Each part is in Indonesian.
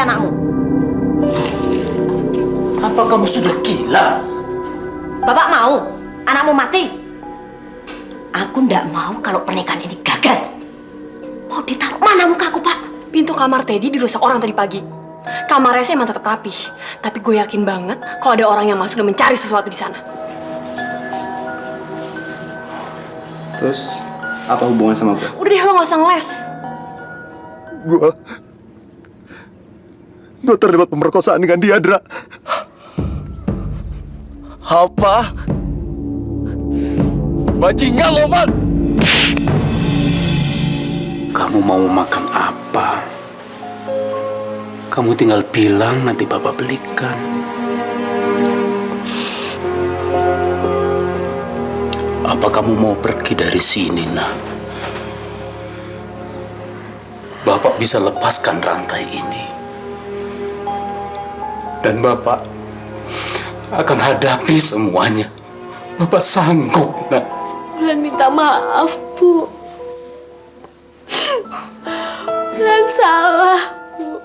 anakmu. Apa kamu sudah gila? Bapak mau anakmu mati? Aku ndak mau kalau pernikahan ini gagal. Mau ditaruh mana mukaku, Pak? Pintu kamar Teddy dirusak orang tadi pagi. Kamarnya sih emang tetap rapi, tapi gue yakin banget kalau ada orang yang masuk dan mencari sesuatu di sana. Terus, apa hubungan sama gue? Udah deh, lo gak usah ngeles. Gue terlibat pemerkosaan dengan dia, Dra. Apa? Bajingan lo, Man! Kamu mau makan apa? Kamu tinggal bilang, nanti Bapak belikan. Apa kamu mau pergi dari sini, Nak? Bapak bisa lepaskan rantai ini. Dan Bapak akan hadapi semuanya. Bapak sanggup, Nak. Bulan minta maaf, Bu. Bulan salah, Bu.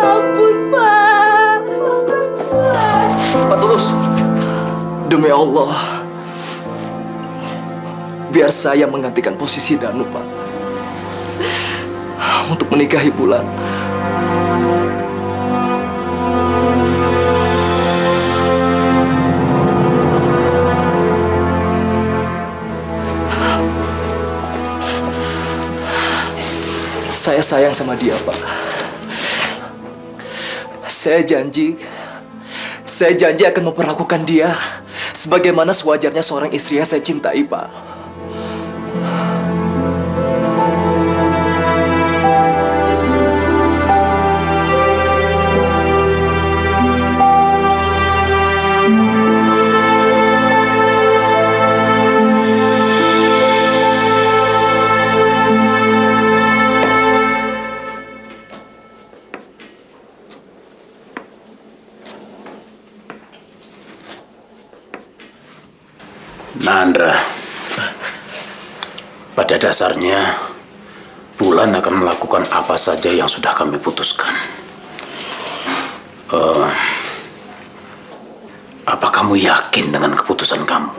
Ampun, Pak. Pak Tulus, demi Allah, biar saya menggantikan posisi Danu, Pak, untuk menikahi Bulan. Saya sayang sama dia, Pak. Saya janji akan memperlakukan dia sebagaimana sewajarnya seorang istri yang saya cintai, Pak. Nandra, pada dasarnya Bulan akan melakukan apa saja yang sudah kami putuskan. Apa kamu yakin dengan keputusan kamu?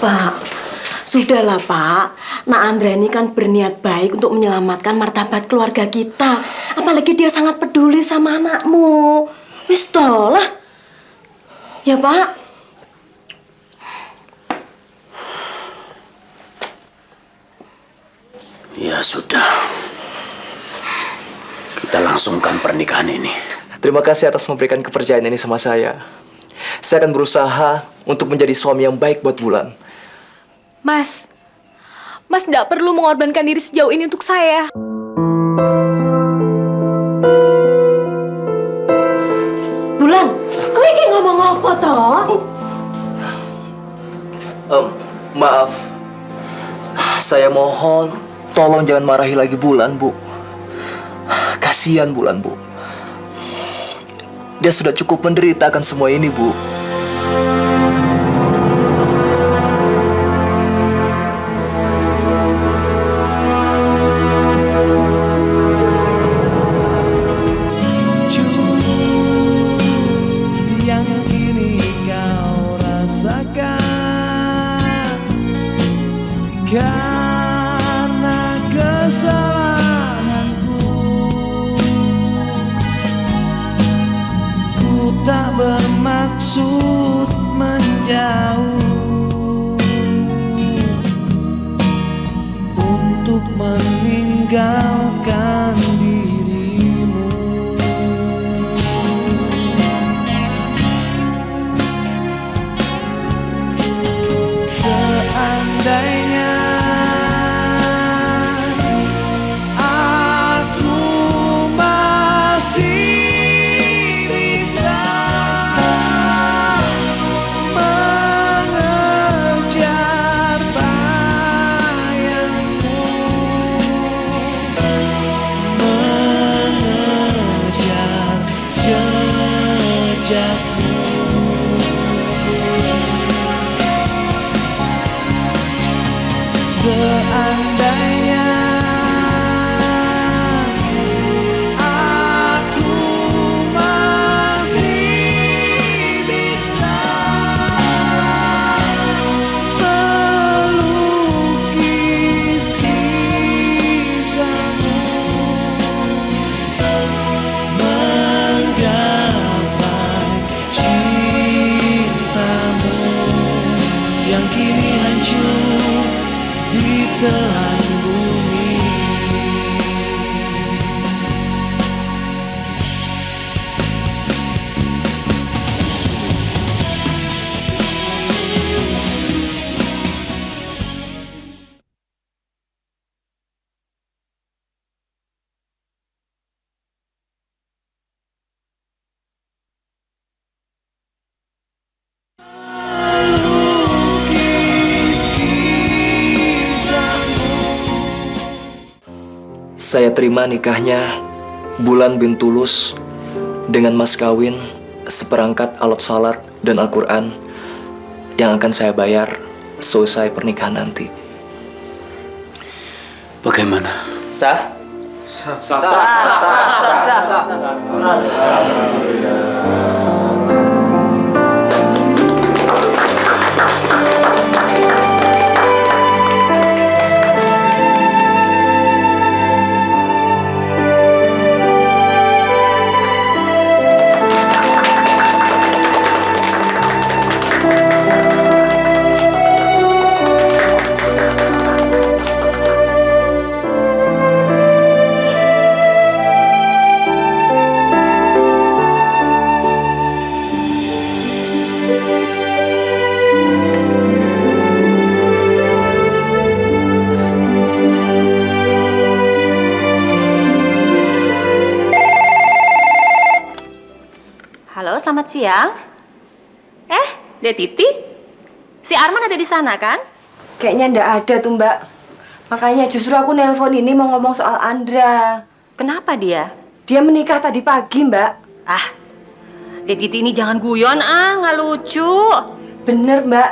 Pak, sudahlah, Pak. Nak Andra ini kan berniat baik untuk menyelamatkan martabat keluarga kita. Apalagi dia sangat peduli sama anakmu. Wis tolah. Ya, Pak. Ya sudah. Kita langsungkan pernikahan ini. Terima kasih atas memberikan kepercayaan ini sama saya. Saya akan berusaha untuk menjadi suami yang baik buat Bulan. Mas tidak perlu mengorbankan diri sejauh ini untuk saya. Bulan, kau ini ngomong apa toh? Maaf. Saya mohon, tolong jangan marahi lagi Bulan, Bu. Kasihan Bulan, Bu. Dia sudah cukup menderita akan semua ini, Bu. Karena kesalahanku, ku tak bermaksud menjauh untuk meninggalkan dirimu. Seandainya Seandainya aku masih bisa melukis kisahmu, menggapai cintamu yang kini hancur di telan bumi. Lukis kisahmu. Saya terima nikahnya Bulan bin Tulus dengan mas kawin seperangkat alat salat dan Al-Quran yang akan saya bayar selesai pernikahan nanti. Bagaimana? Sah? Halo, selamat siang. Dek Titi? Si Arman ada di sana kan? Kayaknya ndak ada tuh Mbak. Makanya justru aku nelpon ini mau ngomong soal Andra. Kenapa dia? Dia menikah tadi pagi Mbak. Ah, Dek Titi ini jangan guyon nggak lucu. Bener Mbak.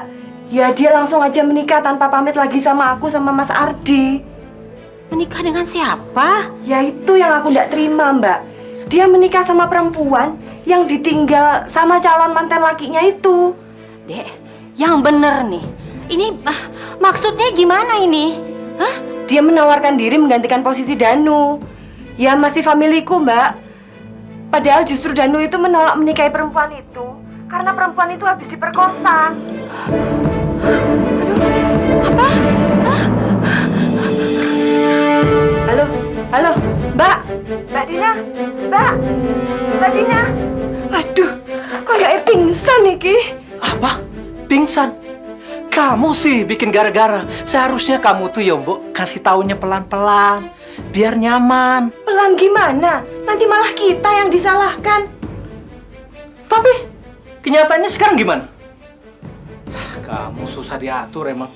Ya dia langsung aja menikah tanpa pamit lagi sama aku sama Mas Ardi. Menikah dengan siapa? Ya itu yang aku ndak terima Mbak. Dia menikah sama perempuan yang ditinggal sama calon mantan lakinya itu. Dek, yang bener nih. Ini maksudnya gimana ini? Hah? Dia menawarkan diri menggantikan posisi Danu. Ya masih familiku Mbak. Padahal justru Danu itu menolak menikahi perempuan itu karena perempuan itu habis diperkosa. Aduh, apa? Halo, halo, Mbak, Mbak Dina, Mbak Dina. Aduh, kayaknya pingsan iki. Apa? Pingsan? Kamu sih bikin gara-gara. Seharusnya kamu tuh ya Mbok kasih taunya pelan-pelan, biar nyaman. Pelan gimana? Nanti malah kita yang disalahkan. Tapi kenyataannya sekarang gimana? Kamu susah diatur emang.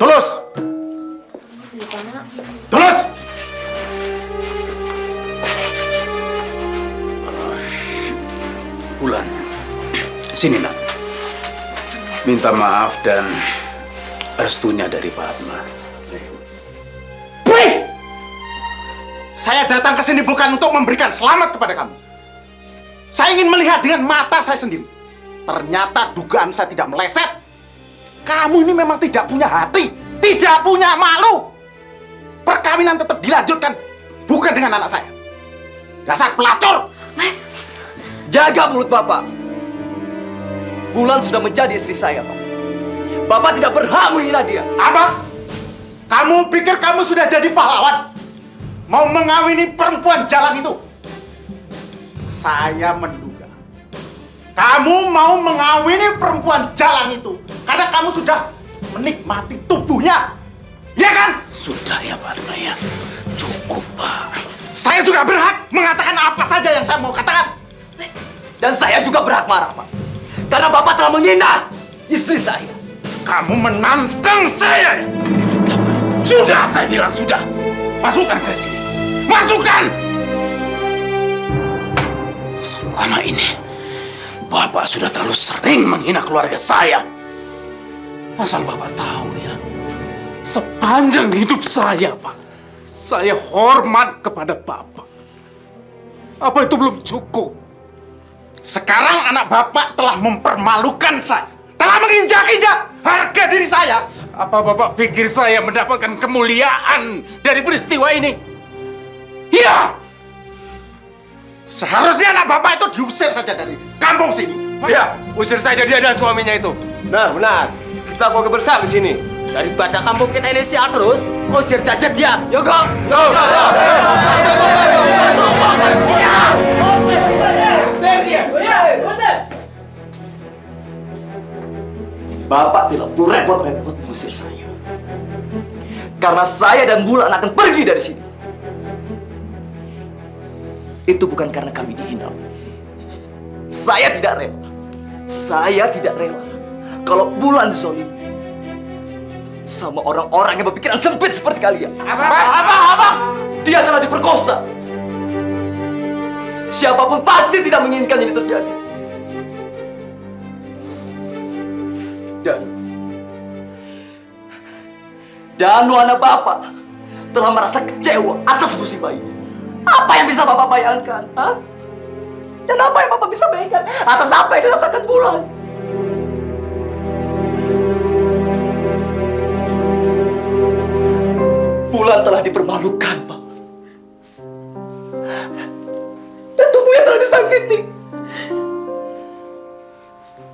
Tulus! Tulus! Bulan, sini nak. Minta maaf dan restunya dari Pak Atma. Wih! Saya datang ke sini bukan untuk memberikan selamat kepada kamu. Saya ingin melihat dengan mata saya sendiri. Ternyata dugaan saya tidak meleset. Kamu ini memang tidak punya hati, tidak punya malu. Perkawinan tetap dilanjutkan, bukan dengan anak saya. Dasar pelacur! Mas, Jaga mulut Bapak. Bulan sudah menjadi istri saya, Pak. Bapak tidak berhak menghina dia. Apa? Kamu pikir kamu sudah jadi pahlawan? Mau mengawini perempuan jalan itu? Saya menduga kamu mau mengawini perempuan jalan itu karena kamu sudah menikmati tubuhnya. Ya kan? Sudah ya Pak Atma ya. Cukup Pak. Saya juga berhak mengatakan apa saja yang saya mau katakan. Dan saya juga berhak marah, Pak. Karena Bapak telah menghina istri saya. Kamu menantang saya. Sudah, Pak. Sudah, saya bilang sudah. Masukkan ke sini. Masukkan! Selama ini, Bapak sudah terlalu sering menghina keluarga saya. Asal Bapak tahu ya, sepanjang hidup saya, Pak, saya hormat kepada Bapak. Apa itu belum cukup? Sekarang anak Bapak telah mempermalukan saya. Telah menginjak-injak harga diri saya. Apa Bapak pikir saya mendapatkan kemuliaan dari peristiwa ini? Iya! Seharusnya anak Bapak itu diusir saja dari kampung sini. Ya, usir saja dia dan suaminya itu. Benar, benar. Kita mau bersama di sini. Daripada kampung kita ini sial terus, usir saja dia. Yuk, kok. Bapak tidak perlu repot-repot mengusir saya. Karena saya dan Bulan akan pergi dari sini. Itu bukan karena kami dihina. Saya tidak rela. Saya tidak rela kalau Bulan dizolim sama orang-orang yang berpikiran sempit seperti kalian. Apa? Dia telah diperkosa. Siapapun pasti tidak menginginkan ini terjadi. Dan anak Bapak telah merasa kecewa atas musibah ini. Apa yang bisa Bapak bayangkan? Ha? Dan apa yang Bapak bisa bayangkan atas apa yang dirasakan Bulan? Bulan telah dipermalukan, Pak. Dan tubuhnya telah disakiti.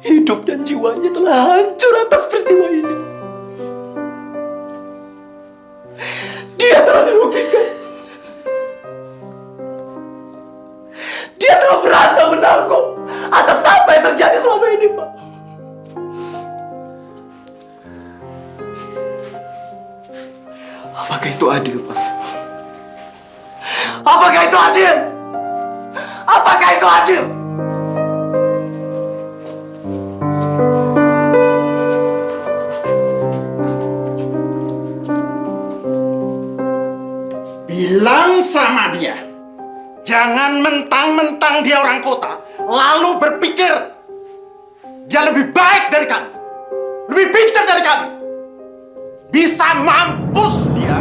Hidup dan jiwanya telah hancur atas peristiwa ini. Dia telah dirugikan. Dia telah merasa menanggung atas apa yang terjadi selama ini, Pak. Apakah itu adil, Pak? Apakah itu adil? Apakah itu adil? Bilang sama dia, jangan mentang-mentang dia orang kota, lalu berpikir dia lebih baik dari kami, lebih pintar dari kami. Bisa mampus dia.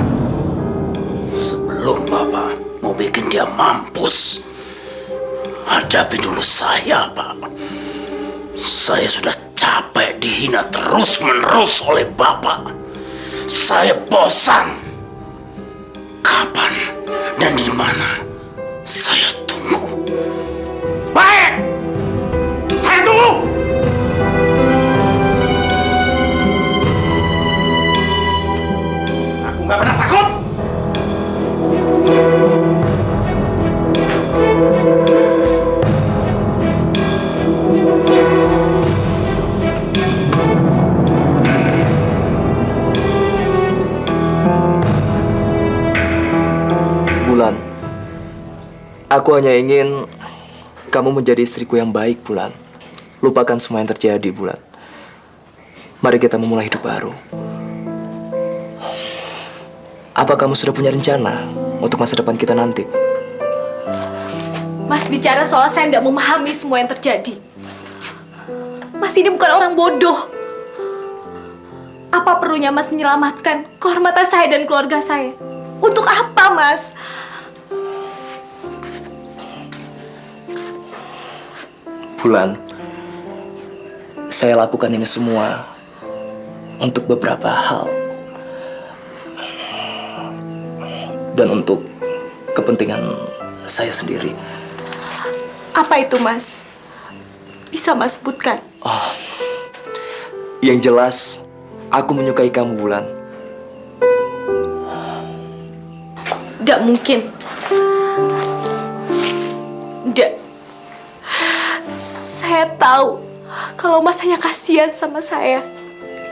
Sebelum Bapak mau bikin dia mampus, hadapi dulu saya, Pak. Saya sudah capek dihina terus-menerus oleh Bapak. Saya bosan. Kapan dan di mana saya tunggu. Baik, saya tunggu. Aku nggak pernah takut. Bulan, aku hanya ingin kamu menjadi istriku yang baik, Bulan. Lupakan semua yang terjadi, Bulan. Mari kita memulai hidup baru. Apa kamu sudah punya rencana untuk masa depan kita nanti? Mas bicara soal saya nggak memahami semua yang terjadi. Mas ini bukan orang bodoh. Apa perlunya Mas menyelamatkan kehormatan saya dan keluarga saya? Untuk apa, Mas? Bulan, saya lakukan ini semua untuk beberapa hal. Dan untuk kepentingan saya sendiri. Apa itu, Mas? Bisa Mas sebutkan? Yang jelas, aku menyukai kamu, Bulan. Nggak mungkin. Nggak. Saya tahu kalau Mas hanya kasihan sama saya.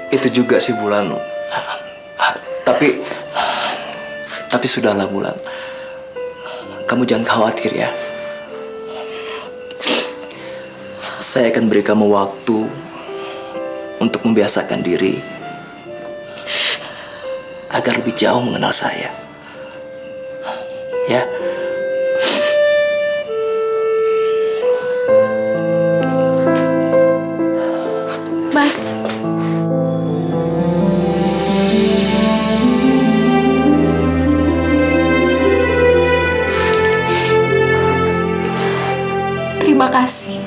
Itu juga sih, Bulan. Tapi sudahlah, Bulan. Kamu jangan khawatir ya. Saya akan beri kamu waktu untuk membiasakan diri agar lebih jauh mengenal saya. Ya. Mas. Terima kasih.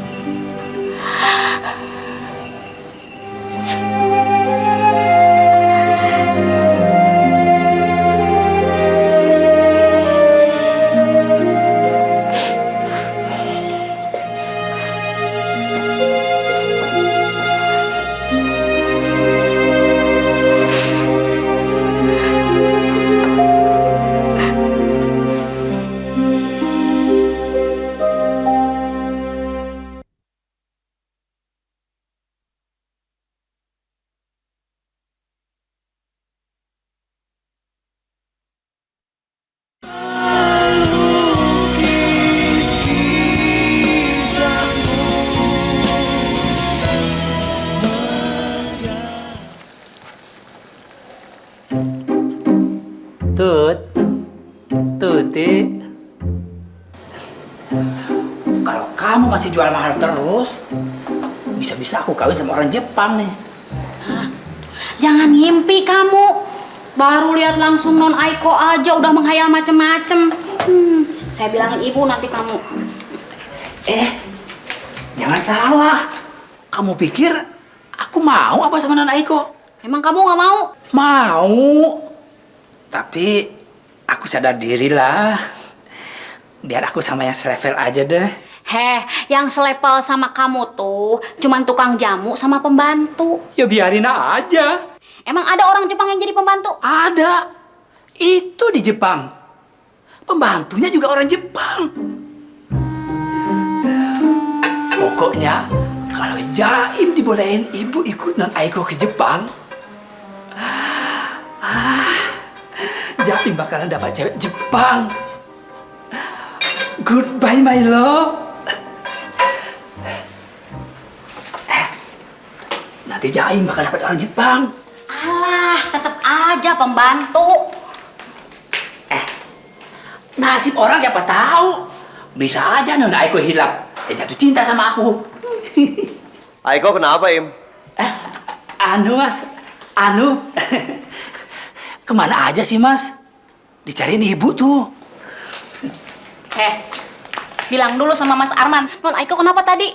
Tuti, kalau kamu masih jual mahal terus, bisa-bisa aku kawin sama orang Jepang nih. Jangan ngimpi kamu. Baru lihat langsung non Aiko aja udah menghayal macem-macem. Saya bilangin ibu nanti kamu. Jangan salah. Kamu pikir aku mau apa sama non Aiko? Emang kamu nggak mau? Mau. Tapi aku sadar diri lah. Biar aku sama yang selevel aja deh. Yang selepel sama kamu tuh cuman tukang jamu sama pembantu. Ya biarin aja. Emang ada orang Jepang yang jadi pembantu? Ada. Itu di Jepang. Pembantunya juga orang Jepang. Pokoknya kalau Jaim dibolehin ibu ikut non Aiko ke Jepang, Jaim bakalan dapat cewek Jepang. Goodbye my love. Nanti Jaim bakal dapat orang Jepang. Alah, tetep aja pembantu. Nasib orang siapa tahu. Bisa aja Nona Aiko hilap. Jatuh cinta sama aku. Aiko kenapa, Im? Anu mas, kemana aja sih mas? Dicariin ibu tuh. Bilang dulu sama Mas Arman, non Aiko kenapa tadi?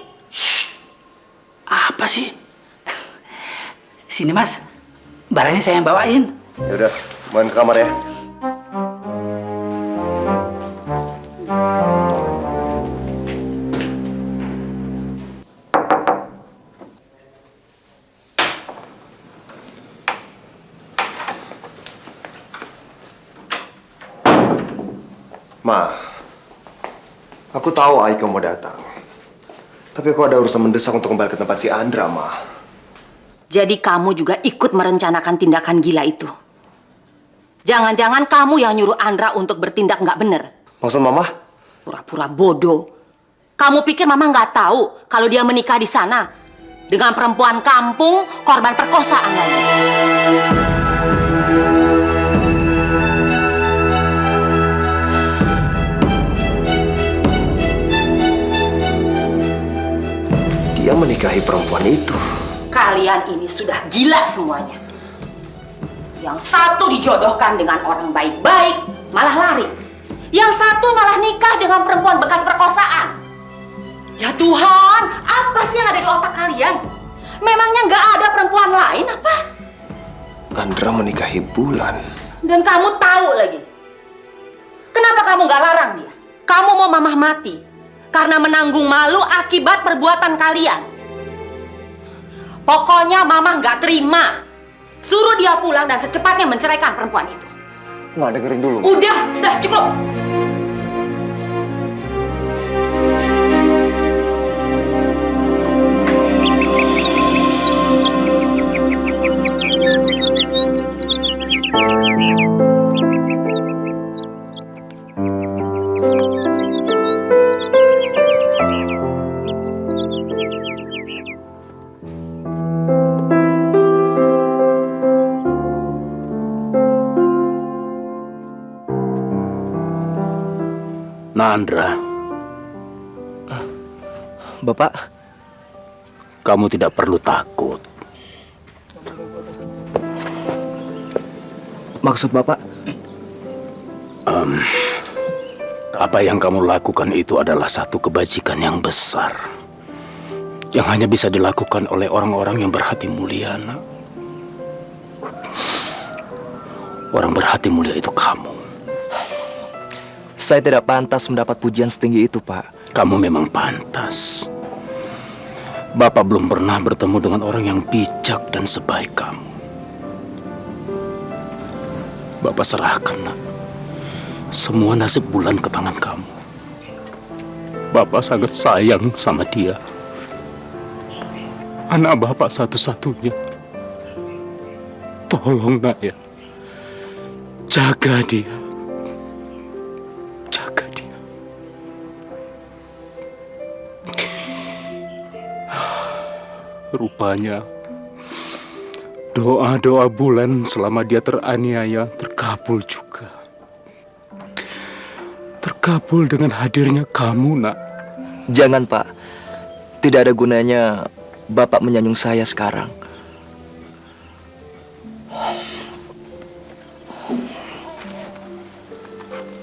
Apa sih? Sini mas, barangnya saya yang bawain. Yaudah, main ke kamar ya. Ma, aku tahu Aiko mau datang. Tapi aku ada urusan mendesak untuk kembali ke tempat si Andra, Ma. Jadi kamu juga ikut merencanakan tindakan gila itu? Jangan-jangan kamu yang nyuruh Andra untuk bertindak nggak bener? Maksud Mama? Pura-pura bodoh. Kamu pikir Mama nggak tahu kalau dia menikah di sana dengan perempuan kampung korban perkosaan lagi? Dia menikahi perempuan itu. Kalian ini sudah gila semuanya. Yang satu dijodohkan dengan orang baik-baik, malah lari. Yang satu malah nikah dengan perempuan bekas perkosaan. Ya Tuhan, apa sih yang ada di otak kalian? Memangnya nggak ada perempuan lain apa? Andra menikahi Bulan. Dan kamu tahu lagi. Kenapa kamu nggak larang dia? Kamu mau mamah mati karena menanggung malu akibat perbuatan kalian. Pokoknya Mama nggak terima. Suruh dia pulang dan secepatnya menceraikan perempuan itu. Ma, dengerin dulu. Udah cukup. Nandra, Bapak, kamu tidak perlu takut. maksud Bapak? Apa yang kamu lakukan itu adalah satu kebajikan yang besar, yang hanya bisa dilakukan oleh orang-orang yang berhati mulia, nak. Orang berhati mulia itu kamu. Saya tidak pantas mendapat pujian setinggi itu, Pak. Kamu memang pantas. Bapak belum pernah bertemu dengan orang yang bijak dan sebaik kamu. Bapak serahkan, nak, semua nasib Bulan ke tangan kamu. Bapak sangat sayang sama dia. Anak Bapak satu-satunya. Tolong, nak, ya. Jaga dia. Jaga dia. Rupanya doa-doa Bulan selama dia teraniaya terkabul juga. Terkabul dengan hadirnya kamu, nak. Jangan, Pak. Tidak ada gunanya Bapak menyanjung saya sekarang.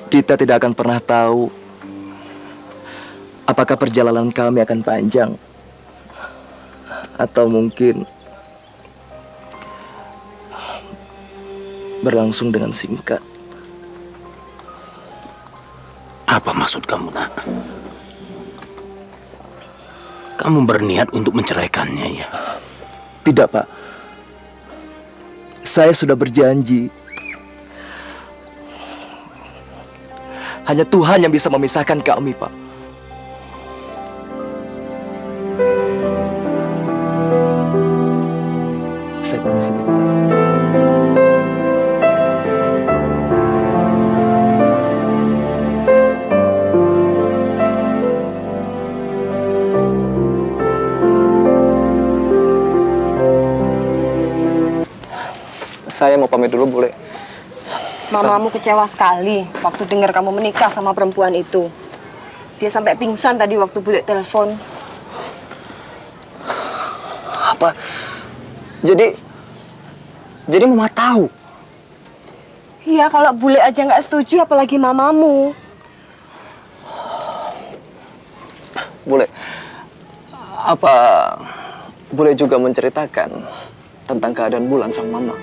Kita tidak akan pernah tahu apakah perjalanan kami akan panjang atau mungkin berlangsung dengan singkat. Apa maksud kamu, nak? Kamu berniat untuk menceraikannya, ya? Tidak, Pak. Saya sudah berjanji. Hanya Tuhan yang bisa memisahkan kami, Pak. Saya permisi dulu, Pak. Saya mau pamit dulu, boleh? Mamamu kecewa sekali waktu dengar kamu menikah sama perempuan itu. Dia sampai pingsan tadi waktu Bule telepon. Apa? Jadi Mama tahu? Iya, kalau Bule aja nggak setuju, apalagi mamamu. Boleh. Apa Bule juga menceritakan tentang keadaan Bulan sama Mama?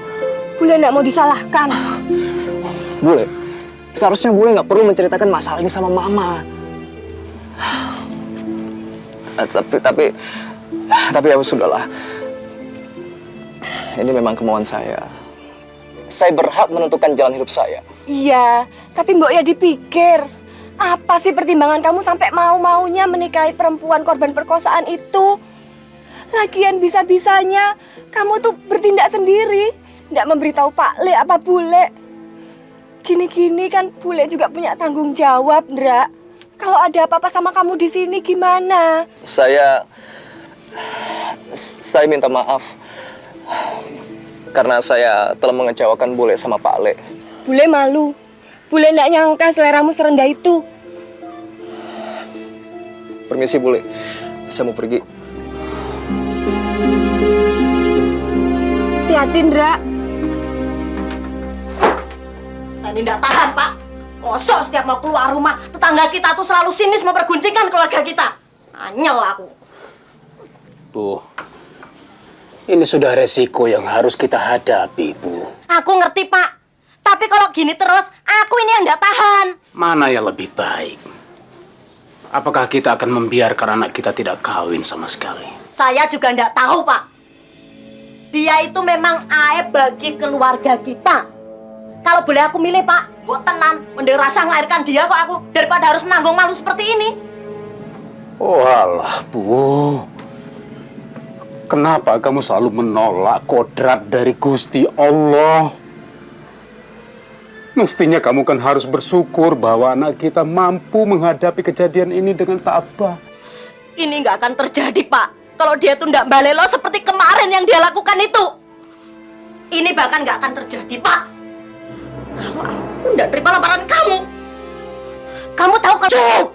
Bule nggak mau disalahkan. Bule, seharusnya Bule nggak perlu menceritakan masalah ini sama Mama. Tapi ya sudahlah. Ini memang kemauan saya. Saya berhak menentukan jalan hidup saya. Iya, tapi Mbok ya dipikir. Apa sih pertimbangan kamu sampai mau-maunya menikahi perempuan korban perkosaan itu? Lagian bisa-bisanya kamu tuh bertindak sendiri. Nggak memberitahu Pak Le apa Bule. Gini-gini kan Bule juga punya tanggung jawab, Ndra. Kalau ada apa-apa sama kamu di sini gimana? Saya minta maaf karena saya telah mengecewakan Bule sama Pak Le. Bule malu. Bule nggak nyangka seleramu serendah itu. Permisi, Bule. Saya mau pergi. Hati-hati, Ndra. Saya ini nggak tahan, Pak. Mosok setiap mau keluar rumah, tetangga kita tuh selalu sinis memperguncingkan keluarga kita. Anyel aku. Bu, ini sudah resiko yang harus kita hadapi, Bu. Aku ngerti, Pak. Tapi kalau gini terus, aku ini yang nggak tahan. Mana yang lebih baik? Apakah kita akan membiarkan anak kita tidak kawin sama sekali? Saya juga nggak tahu, Pak. Dia itu memang aib bagi keluarga kita. Kalau boleh aku milih, Pak, buat tenan, mending rasa melahirkan dia kok aku, daripada harus menanggung malu seperti ini. Oh alah, Bu. Kenapa kamu selalu menolak kodrat dari Gusti Allah? Mestinya kamu kan harus bersyukur bahwa anak kita mampu menghadapi kejadian ini dengan tabah. Ini nggak akan terjadi, Pak. Kalau dia tuh nggak balelo seperti kemarin yang dia lakukan itu. Ini bahkan nggak akan terjadi, Pak. Kalau aku nggak terima lamaran kamu. Kamu tahu kalau... Cukup!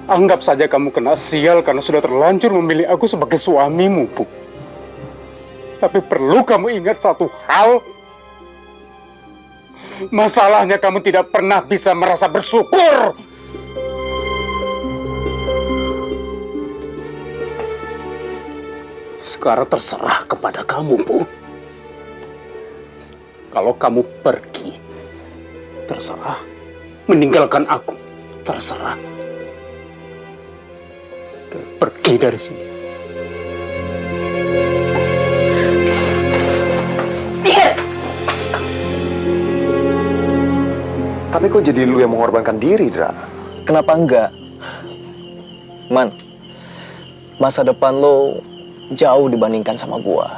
Anggap saja kamu kena sial karena sudah terlanjur memilih aku sebagai suamimu, Bu. Tapi perlu kamu ingat satu hal. Masalahnya kamu tidak pernah bisa merasa bersyukur. Sekarang terserah kepada kamu, Bu. Kalau kamu pergi, terserah. Meninggalkan aku, terserah. Pergi dari sini. Tapi kok jadi lu yang mengorbankan diri, Dra? Kenapa enggak? Man, masa depan lo jauh dibandingkan sama gua.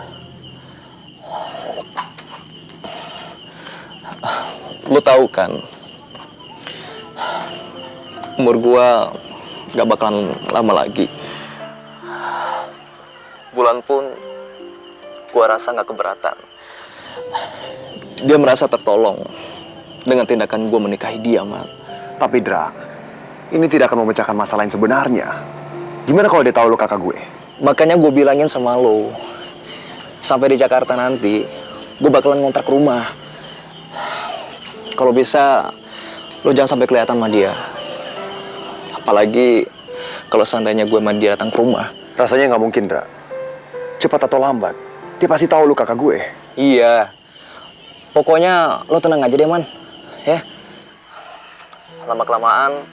Lo tahu kan, umur gua gak bakalan lama lagi. Bulan pun gua rasa gak keberatan. Dia merasa tertolong dengan tindakan gue menikahi dia, Man. Tapi Dra, ini tidak akan memecahkan masalah yang sebenarnya. Gimana kalau dia tahu lo kakak gue? Makanya gue bilangin sama lo, sampai di Jakarta nanti, gue bakalan ngontrak rumah. Kalau bisa, lo jangan sampai kelihatan sama dia. Apalagi kalau seandainya gue sama dia datang ke rumah. Rasanya nggak mungkin, Dra. Cepat atau lambat, dia pasti tahu lo kakak gue. Iya. Pokoknya lo tenang aja deh, Man. Ya. Lama-kelamaan,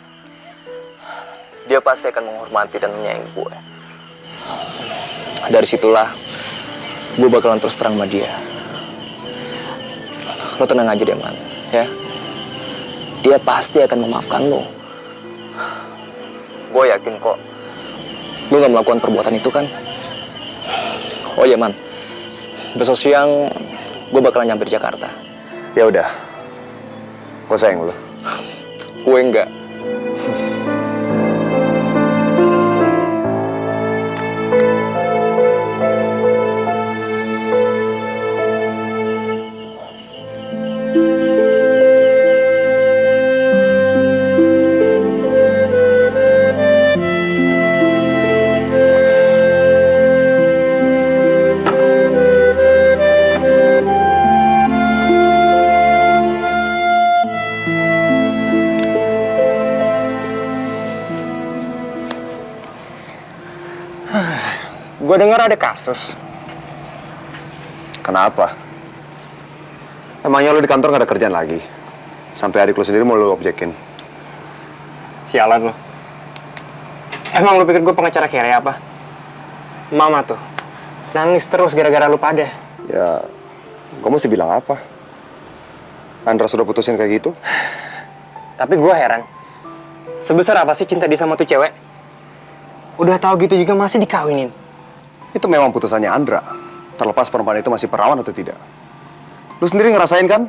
dia pasti akan menghormati dan menyayangi gue. Dari situlah, gue bakalan terus terang sama dia. Lo tenang aja deh, Man. Ya. Dia pasti akan memaafkan lo. Gue yakin kok, lo gak melakukan perbuatan itu kan? Oh iya, Man. Besok siang, gue bakalan nyampe di Jakarta. Ya udah, gue sayang lo. Gue enggak. Gue dengar ada kasus. Kenapa? Emangnya lo di kantor nggak ada kerjaan lagi? Sampai adik lo sendiri mau lo objekin? Sialan lo. Emang lo pikir gue pengacara kere apa? Mama tuh nangis terus gara-gara lu pada. Ya, gue mesti bilang apa? Andra sudah putusin kayak gitu? Tapi gue heran. Sebesar apa sih cinta dia sama tuh cewek? Udah tahu gitu juga masih dikawinin. Itu memang putusannya Andra. Terlepas perempuan itu masih perawan atau tidak. Lu sendiri ngerasain kan?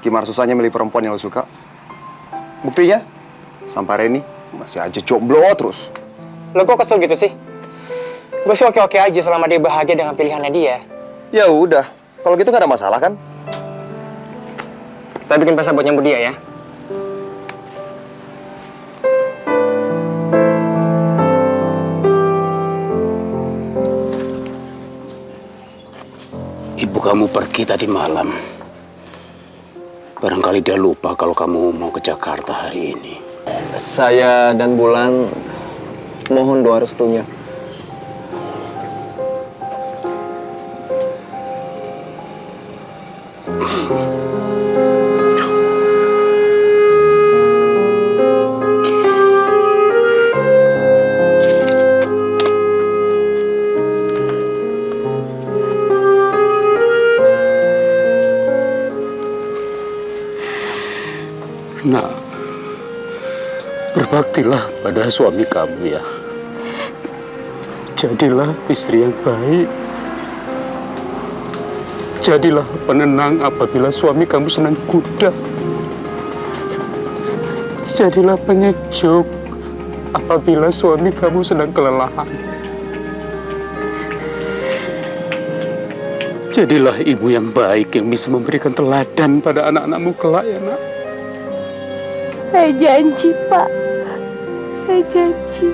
Gimana susahnya milih perempuan yang lu suka? Buktinya, sampai Reni masih aja jomblo terus. Lo kok kesel gitu sih? Gue sih oke-oke aja selama dia bahagia dengan pilihannya dia. Ya udah, kalau gitu gak ada masalah kan? Kita bikin pesta buat nyambut dia ya. Ibu kamu pergi tadi malam. Barangkali dia lupa kalau kamu mau ke Jakarta hari ini. Saya dan Bulan mohon doa restunya. Nah, berbaktilah pada suami kamu ya. Jadilah istri yang baik. Jadilah penenang apabila suami kamu senang kuda. Jadilah penyejuk apabila suami kamu sedang kelelahan. Jadilah ibu yang baik yang bisa memberikan teladan pada anak-anakmu kelak ya, Nak. Saya janji, Pak. Saya janji.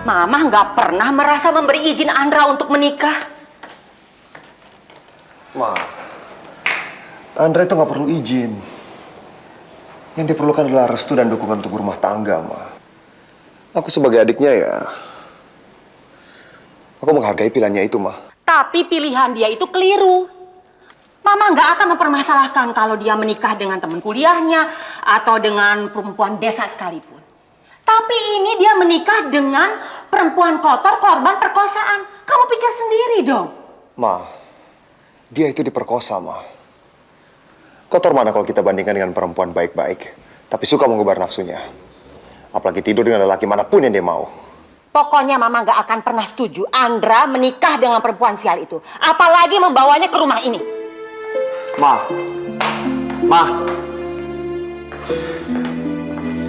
Mama nggak pernah merasa memberi izin Andra untuk menikah. Ma, Andra itu nggak perlu izin. Yang diperlukan adalah restu dan dukungan untuk berumah tangga, Ma. Aku sebagai adiknya ya, aku menghargai pilihannya itu, Ma. Tapi pilihan dia itu keliru. Mama nggak akan mempermasalahkan kalau dia menikah dengan teman kuliahnya atau dengan perempuan desa sekalipun. Tapi ini dia menikah dengan perempuan kotor korban perkosaan. Kamu pikir sendiri dong. Ma, dia itu diperkosa, Ma. Kotor mana kalau kita bandingkan dengan perempuan baik-baik, tapi suka mengubar nafsunya. Apalagi tidur dengan lelaki manapun yang dia mau. Pokoknya Mama nggak akan pernah setuju Andra menikah dengan perempuan sial itu. Apalagi membawanya ke rumah ini. Ma.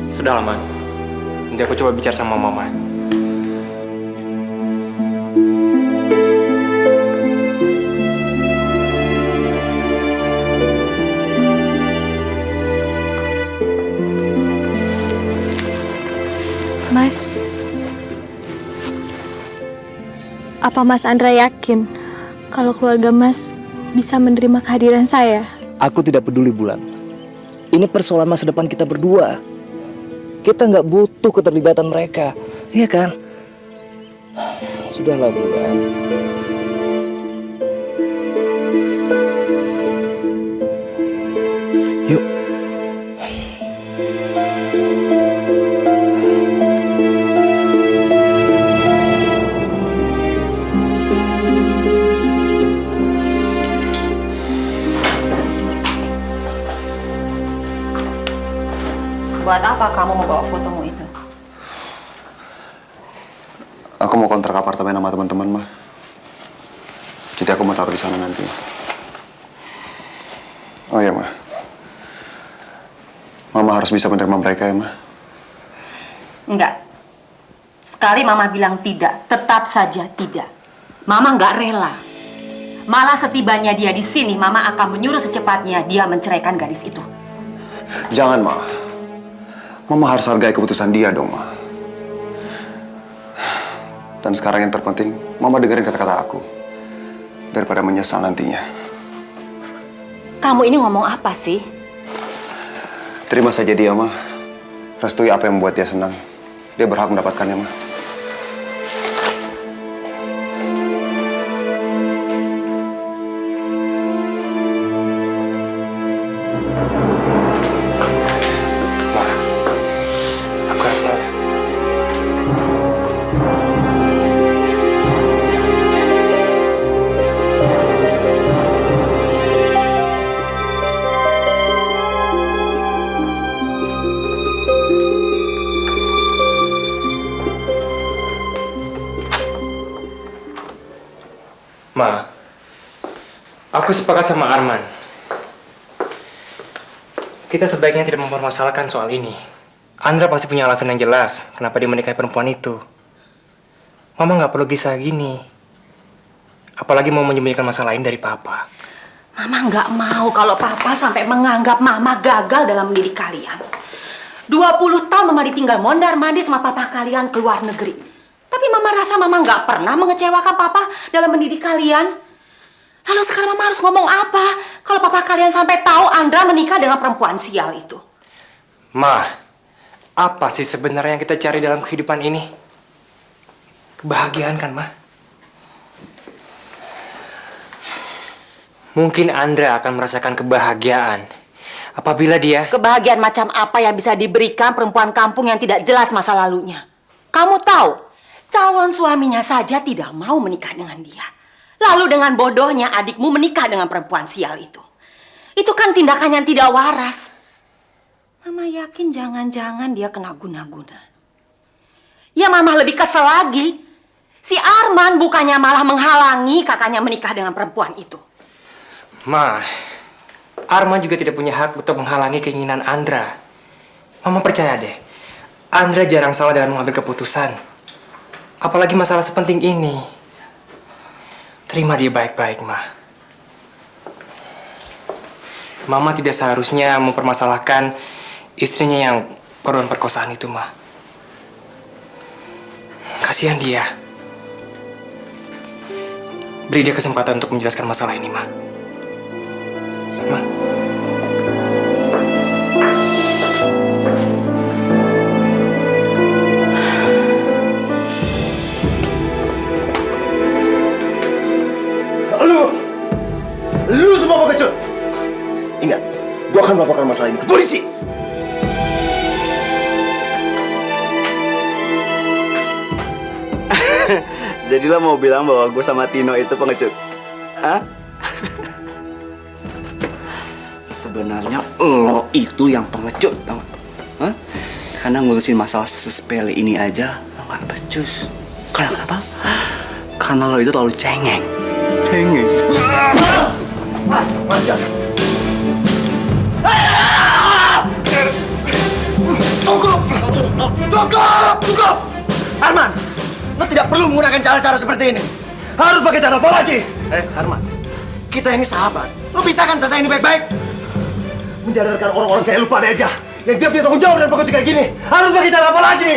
Sudahlah, Ma. Nanti aku coba bicara sama Mama. Mas, apa Mas Andra yakin kalau keluarga Mas bisa menerima kehadiran saya? Aku tidak peduli, Bulan. Ini persoalan masa depan kita berdua. Kita nggak butuh keterlibatan mereka, iya kan? Sudahlah, Bulan. Yuk. Buat apa kamu membawa fotomu itu? Aku mau kontrak apartemen sama teman-teman, Ma. Jadi aku mau taruh di sana nanti. Oh iya, Ma. Mama harus bisa menerima mereka ya, Ma. Enggak. Sekali Mama bilang tidak, tetap saja tidak. Mama nggak rela. Malah setibanya dia di sini, Mama akan menyuruh secepatnya dia menceraikan gadis itu. Jangan, Ma. Mama harus hargai keputusan dia dong, Ma. Dan sekarang yang terpenting, Mama dengerin kata-kata aku. Daripada menyesal nantinya. Kamu ini ngomong apa sih? Terima saja dia, Ma. Restui apa yang membuat dia senang. Dia berhak mendapatkannya, Ma. Aku rasa Ma, aku sepakat sama Arman. Kita sebaiknya tidak mempermasalahkan soal ini. Andra pasti punya alasan yang jelas kenapa dia menikahi perempuan itu. Mama nggak perlu kisah gini. Apalagi mau menyembunyikan masalah lain dari Papa. Mama nggak mau kalau Papa sampai menganggap Mama gagal dalam mendidik kalian. 20 tahun Mama ditinggal mondar-mandir sama Papa kalian ke luar negeri. Tapi Mama rasa Mama nggak pernah mengecewakan Papa dalam mendidik kalian. Lalu sekarang Mama harus ngomong apa kalau papa kalian sampai tahu Andra menikah dengan perempuan sial itu? Ma, apa sih sebenarnya yang kita cari dalam kehidupan ini? Kebahagiaan kan, Ma? Mungkin Andra akan merasakan kebahagiaan apabila dia... Kebahagiaan macam apa yang bisa diberikan perempuan kampung yang tidak jelas masa lalunya? Kamu tahu, calon suaminya saja tidak mau menikah dengan dia. Lalu dengan bodohnya adikmu menikah dengan perempuan sial itu. Itu kan tindakan yang tidak waras. Mama yakin jangan-jangan dia kena guna-guna. Ya Mama lebih kesel lagi. Si Arman bukannya malah menghalangi kakaknya menikah dengan perempuan itu. Ma, Arman juga tidak punya hak untuk menghalangi keinginan Andra. Mama percaya deh, Andra jarang salah dalam mengambil keputusan. Apalagi masalah sepenting ini. Terima dia baik-baik, Ma. Mama tidak seharusnya mempermasalahkan istrinya yang korban perkosaan itu, Ma. Kasihan dia. Beri dia kesempatan untuk menjelaskan masalah ini, Ma. Ma. Lu semua pengecut! Ingat, gua akan melaporkan masalah ini ke polisi! Jadi lo mau bilang bahwa gue sama Tino itu pengecut? Hah? Sebenarnya lo itu yang pengecut, tau gak? Hah? Karena ngurusin masalah sesepele ini aja lo gak becus. Karena kenapa? Karena lo itu terlalu cengeng. Cengeng. Macam. Cukup! Arman, lo tidak perlu menggunakan cara-cara seperti ini. Harus pakai cara apa lagi? Arman, kita ini sahabat. Lo bisa kan selesai ini baik-baik? Menyadarkan orang-orang kayak lu pada aja yang dia punya tanggung jawab dan pengecut kayak gini. Harus pakai cara apa lagi?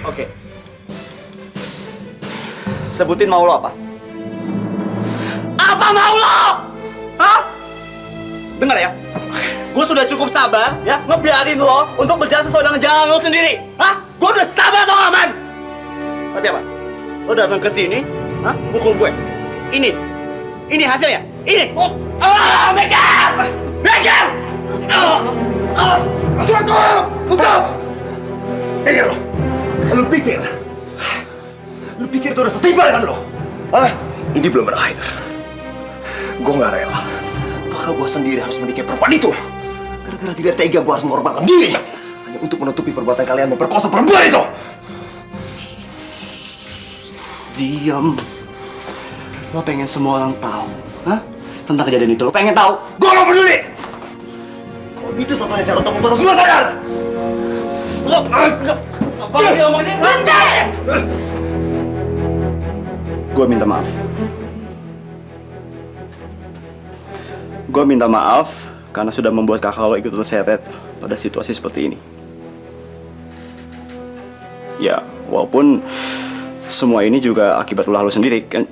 Oke. Sebutin mau lo apa? Apa mau lo? Hah? Dengar ya. Gue sudah cukup sabar ya ngebiarin lo untuk berjalan sesuai dengan jalan lo sendiri. Hah? Gue udah sabar tau gak, Man? Tapi apa? Lo datang ke sini, hah? Mukul gue. Ini hasilnya. Ini. Megan! Megan! Cukup! Ini lo. Lu pikir itu udah setiba dengan lo? Ah, ini belum berakhir. Gue gak rela. Maka gue sendiri harus menikahi perempuan itu. Gara-gara tidak tega gue harus mengorbankan diri hanya untuk menutupi perbuatan kalian memperkosa perempuan itu. Diam. Lo pengen semua orang tahu, hah? Tentang kejadian itu, lo pengen tahu? Gue gak peduli! Oh, itu satu-satunya cara untuk membuat semua sadar! Apa lagi ngomong sih? Berhenti! Gue minta maaf. Gue minta maaf karena sudah membuat kakak lo ikut terseret pada situasi seperti ini. Ya, walaupun semua ini juga akibat ulah lo sendiri, kan?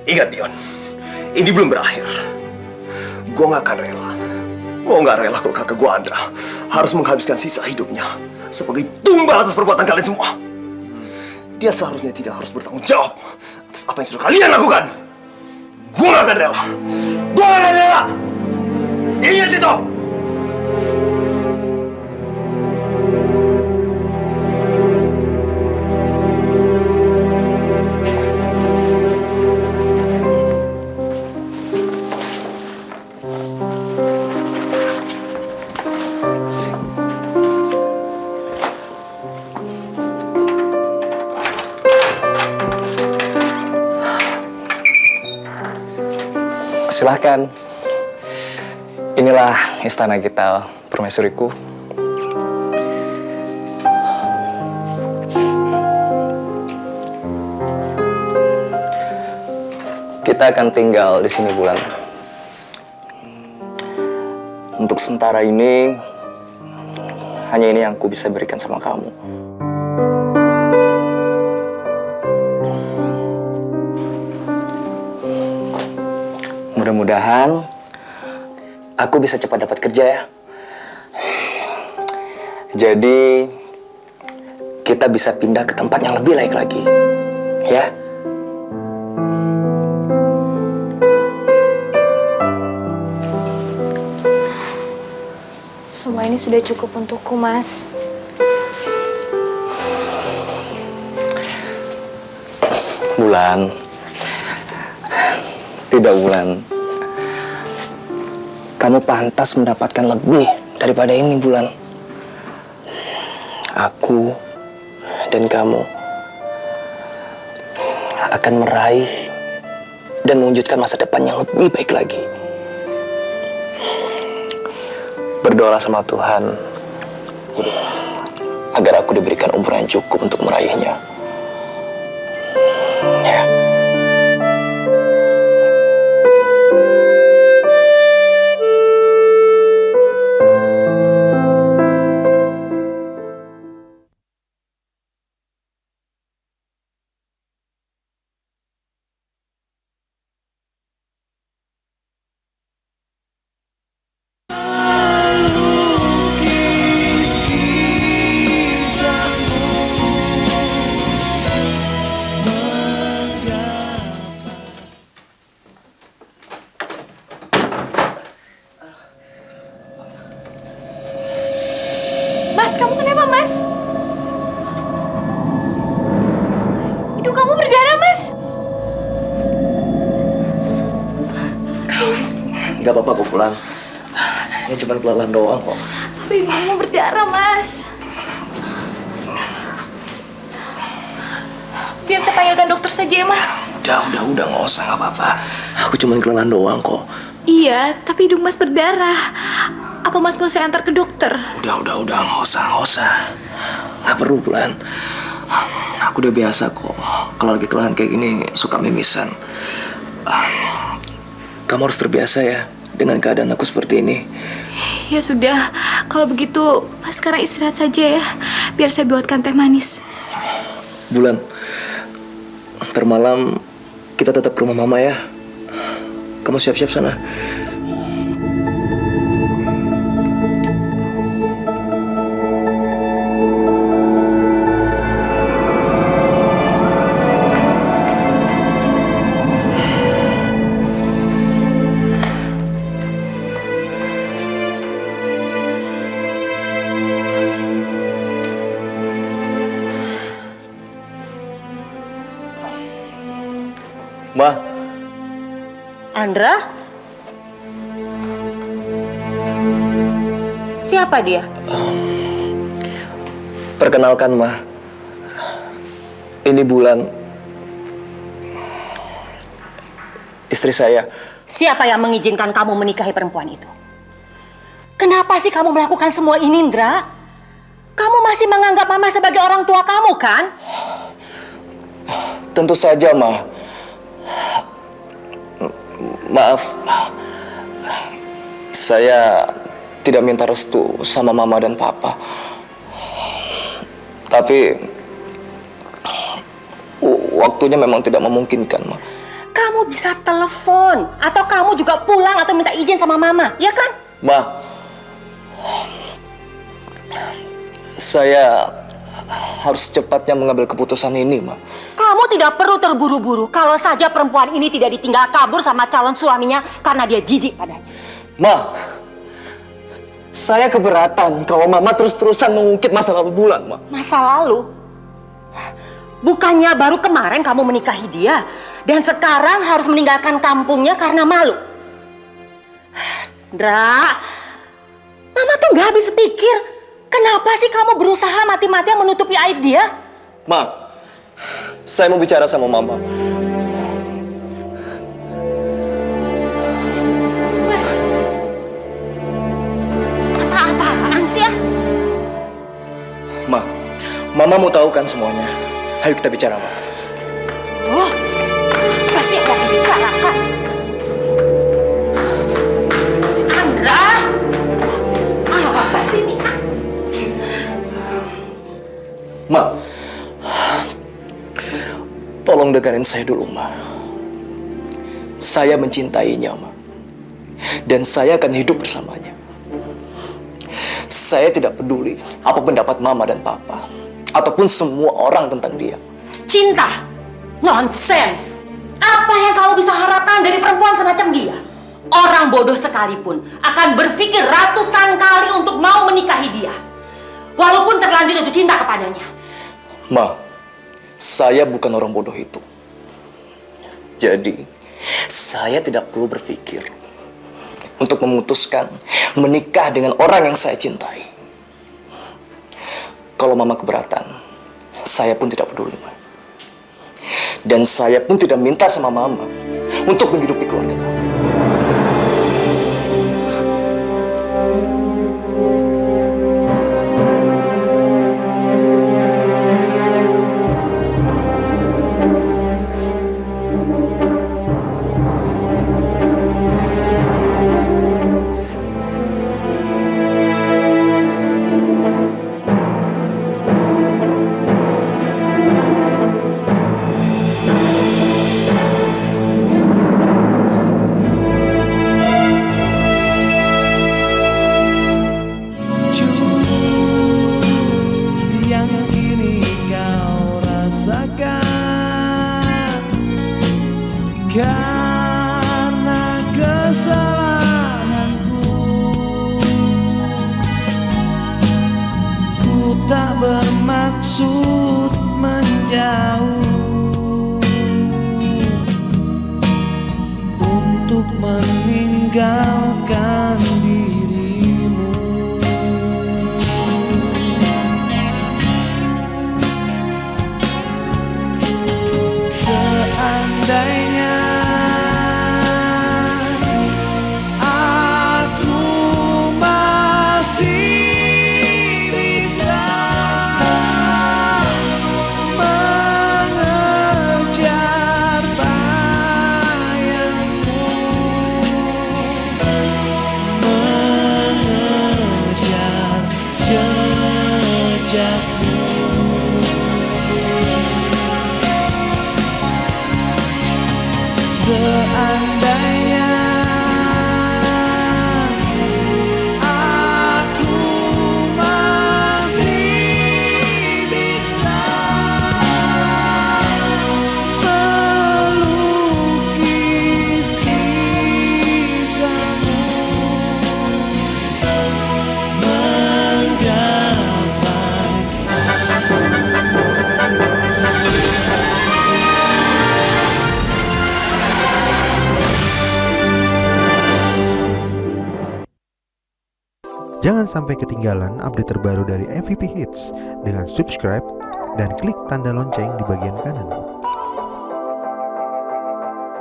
Ingat, Dion. Ini belum berakhir. Gue gak akan rela. Gue gak rela kalau kakak gue Andra harus menghabiskan sisa hidupnya sebagai tumbal atas perbuatan kalian semua. Dia seharusnya tidak harus bertanggung jawab atas apa yang sudah kalian lakukan. Gue gak akan rela. Gue gak akan rela. Ingat itu. Silahkan. Inilah istana kita, permaisuriku. Kita akan tinggal di sini, Bulan. Untuk sementara ini, hanya ini yang aku bisa berikan sama kamu. Mudah-mudahan aku bisa cepat dapat kerja ya. Jadi kita bisa pindah ke tempat yang lebih layak lagi. Ya. Semua ini sudah cukup untukku, Mas. Bulan. Tidak, Bulan. Kamu pantas mendapatkan lebih daripada ini, Bulan. Aku dan kamu akan meraih dan mewujudkan masa depan yang lebih baik lagi. Berdoalah sama Tuhan agar aku diberikan umur yang cukup untuk meraihnya. Ya. Mas, kamu kenapa, Mas? Hidung kamu berdarah, Mas. Gak apa-apa kok, Bulan. Ini cuma kelelahan doang kok. Tapi hidung kamu berdarah, Mas. Biar saya panggilkan dokter saja ya, Mas. Udah, nggak usah, nggak apa-apa. Aku cuma kelelahan doang kok. Iya, tapi hidung Mas berdarah. Apa Mas mau saya antar ke dokter? Udah, nggak usah. Nggak perlu, Bulan. Aku udah biasa kok. Kalau lagi kelelahan kayak gini, suka mimisan. Kamu harus terbiasa ya dengan keadaan aku seperti ini. Ya sudah, kalau begitu Mas sekarang istirahat saja ya. Biar saya buatkan teh manis. Bulan, ntar malam kita tetap ke rumah Mama ya. Kamu siap-siap sana. Ma. Andra? Siapa dia? Perkenalkan, Ma. Ini Bulan. Istri saya. Siapa yang mengizinkan kamu menikahi perempuan itu? Kenapa sih kamu melakukan semua ini, Indra? Kamu masih menganggap Mama sebagai orang tua kamu, kan? Tentu saja, Ma. Maaf, saya tidak minta restu sama Mama dan Papa. Tapi waktunya memang tidak memungkinkan, Ma. Kamu bisa telepon atau kamu juga pulang atau minta izin sama Mama, ya kan? Ma, saya harus cepatnya mengambil keputusan ini, Ma. Kamu tidak perlu terburu-buru kalau saja perempuan ini tidak ditinggal kabur sama calon suaminya karena dia jijik padanya. Ma, saya keberatan kalau Mama terus-terusan mengungkit masa lalu Bulan, Ma. Masa lalu? Bukannya baru kemarin kamu menikahi dia dan sekarang harus meninggalkan kampungnya karena malu? Dra, Mama tuh gak habis pikir. Kenapa sih kamu berusaha mati-matian menutupi aib dia? Ma, saya mau bicara sama Mama. Mas, apa-apaan sih ya? Ma, Mama mau tahu kan semuanya. Ayo kita bicara, Ma. Oh, apa sih yang mau dibicarakan? Andra, apa sih ini? Ma, tolong dengerin saya dulu, Ma. Saya mencintainya, Ma. Dan saya akan hidup bersamanya. Saya tidak peduli apa pendapat Mama dan Papa, ataupun semua orang tentang dia. Cinta? Nonsens! Apa yang kamu bisa harapkan dari perempuan semacam dia? Orang bodoh sekalipun akan berpikir ratusan kali untuk mau menikahi dia. Walaupun terlanjur jatuh cinta kepadanya. Ma, saya bukan orang bodoh itu. Jadi, saya tidak perlu berpikir untuk memutuskan menikah dengan orang yang saya cintai. Kalau Mama keberatan, saya pun tidak peduli, Ma. Dan saya pun tidak minta sama Mama untuk menghidupi keluarga kamu. Yang kini kau rasakan karena kesalahanku, ku tak bermaksud menjauh untuk meninggalkan dirimu. Seandainya aku masih bisa mengejar bayangmu, mengejar jejakmu. Seandainya aku masih bisa melukis kisahmu, menggapai Jangan sampai ketinggalan update terbaru dari MVP Hits dengan subscribe dan klik tanda lonceng di bagian kanan.